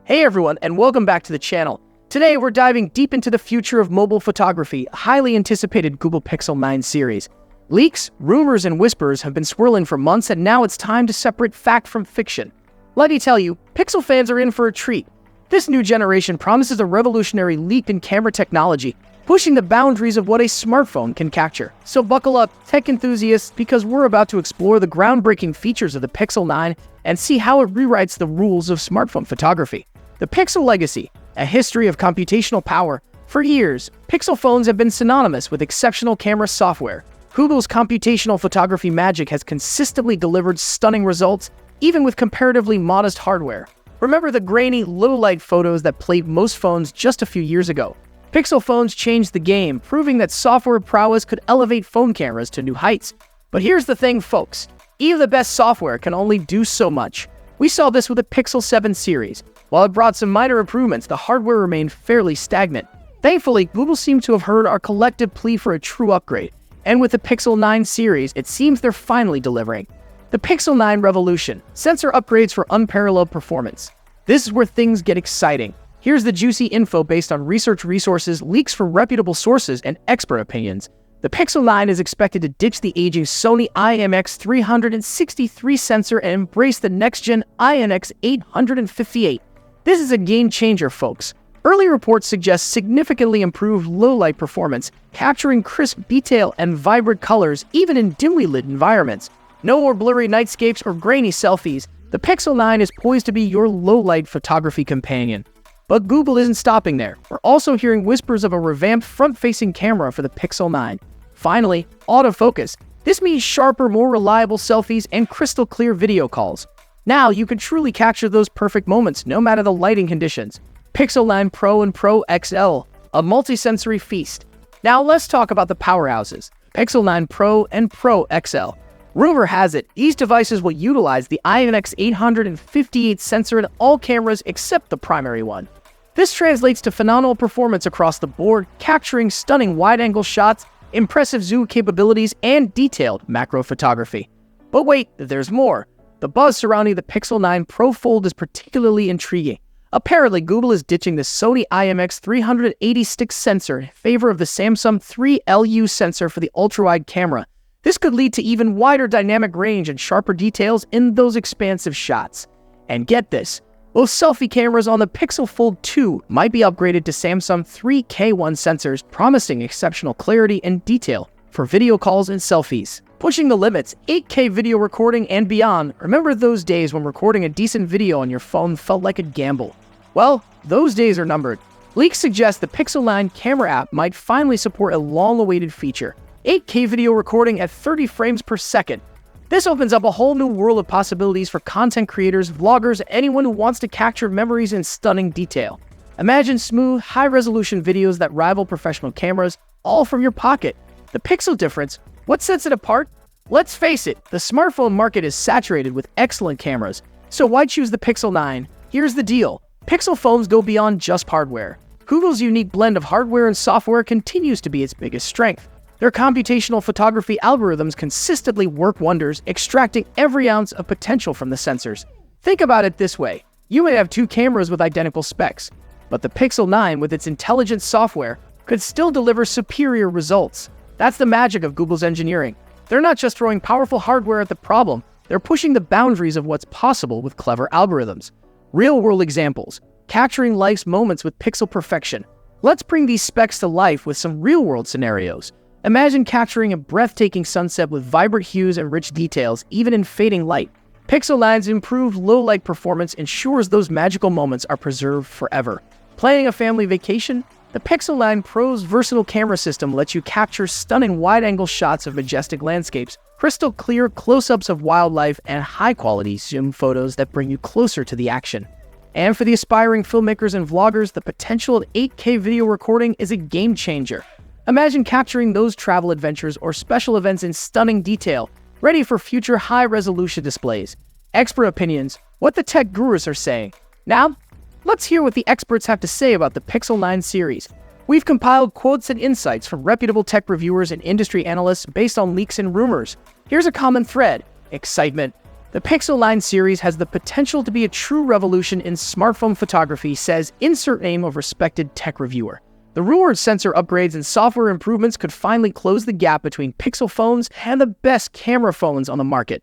Hey everyone, and welcome back to the channel. Today we're diving deep into the future of mobile photography, a highly anticipated Google Pixel 9 series. Leaks, rumors, and whispers have been swirling for months, and now it's time to separate fact from fiction. Let me tell you, Pixel fans are in for a treat. This new generation promises a revolutionary leap in camera technology, pushing the boundaries of what a smartphone can capture. So buckle up, tech enthusiasts, because we're about to explore the groundbreaking features of the Pixel 9 and see how it rewrites the rules of smartphone photography. The Pixel legacy, a history of computational power. For years, Pixel phones have been synonymous with exceptional camera software. Google's computational photography magic has consistently delivered stunning results, even with comparatively modest hardware. Remember the grainy, low-light photos that plagued most phones just a few years ago? Pixel phones changed the game, proving that software prowess could elevate phone cameras to new heights. But here's the thing, folks. Even the best software can only do so much. We saw this with the Pixel 7 series. While it brought some minor improvements, the hardware remained fairly stagnant. Thankfully, Google seemed to have heard our collective plea for a true upgrade, and with the Pixel 9 series, it seems they're finally delivering. The Pixel 9 revolution, sensor upgrades for unparalleled performance. This is where things get exciting. Here's the juicy info based on research resources, leaks from reputable sources, and expert opinions. The Pixel 9 is expected to ditch the aging Sony IMX363 sensor and embrace the next-gen IMX858. This is a game-changer, folks. Early reports suggest significantly improved low-light performance, capturing crisp detail and vibrant colors even in dimly lit environments. No more blurry nightscapes or grainy selfies. The Pixel 9 is poised to be your low-light photography companion. But Google isn't stopping there. We're also hearing whispers of a revamped front-facing camera for the Pixel 9. Finally, autofocus. This means sharper, more reliable selfies and crystal-clear video calls. Now you can truly capture those perfect moments, no matter the lighting conditions. Pixel 9 Pro and Pro XL, a multi-sensory feast. Now let's talk about the powerhouses, Pixel 9 Pro and Pro XL. Rumor has it, these devices will utilize the IMX858 sensor in all cameras except the primary one. This translates to phenomenal performance across the board, capturing stunning wide-angle shots, impressive zoom capabilities, and detailed macro photography. But wait, there's more. The buzz surrounding the Pixel 9 Pro Fold is particularly intriguing. Apparently, Google is ditching the Sony IMX386 sensor in favor of the Samsung 3LU sensor for the ultra-wide camera. This could lead to even wider dynamic range and sharper details in those expansive shots. And get this, both selfie cameras on the Pixel Fold 2 might be upgraded to Samsung 3K1 sensors, promising exceptional clarity and detail for video calls and selfies. Pushing the limits, 8K video recording and beyond. Remember those days when recording a decent video on your phone felt like a gamble? Well, those days are numbered. Leaks suggest the Pixel 9 camera app might finally support a long-awaited feature, 8K video recording at 30 frames per second. This opens up a whole new world of possibilities for content creators, vloggers, and anyone who wants to capture memories in stunning detail. Imagine smooth, high-resolution videos that rival professional cameras, all from your pocket. The Pixel difference, what sets it apart? Let's face it, the smartphone market is saturated with excellent cameras. So why choose the Pixel 9? Here's the deal. Pixel phones go beyond just hardware. Google's unique blend of hardware and software continues to be its biggest strength. Their computational photography algorithms consistently work wonders, extracting every ounce of potential from the sensors. Think about it this way. You may have two cameras with identical specs, but the Pixel 9 with its intelligent software could still deliver superior results. That's the magic of Google's engineering. They're not just throwing powerful hardware at the problem, they're pushing the boundaries of what's possible with clever algorithms. Real-world examples, capturing life's moments with pixel perfection. Let's bring these specs to life with some real-world scenarios. Imagine capturing a breathtaking sunset with vibrant hues and rich details, even in fading light. Pixel 9's improved low-light performance ensures those magical moments are preserved forever. Planning a family vacation? The Pixel 9 Pro's versatile camera system lets you capture stunning wide-angle shots of majestic landscapes, crystal clear close-ups of wildlife, and high-quality zoom photos that bring you closer to the action. And for the aspiring filmmakers and vloggers, the potential of 8K video recording is a game-changer. Imagine capturing those travel adventures or special events in stunning detail, ready for future high-resolution displays. Expert opinions, what the tech gurus are saying. Now, let's hear what the experts have to say about the Pixel 9 series. We've compiled quotes and insights from reputable tech reviewers and industry analysts based on leaks and rumors. Here's a common thread: excitement. The Pixel 9 series has the potential to be a true revolution in smartphone photography, says insert name of respected tech reviewer. The rumored sensor upgrades and software improvements could finally close the gap between Pixel phones and the best camera phones on the market.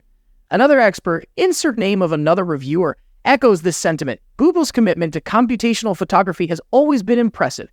Another expert, insert name of another reviewer, echoes this sentiment. Google's commitment to computational photography has always been impressive,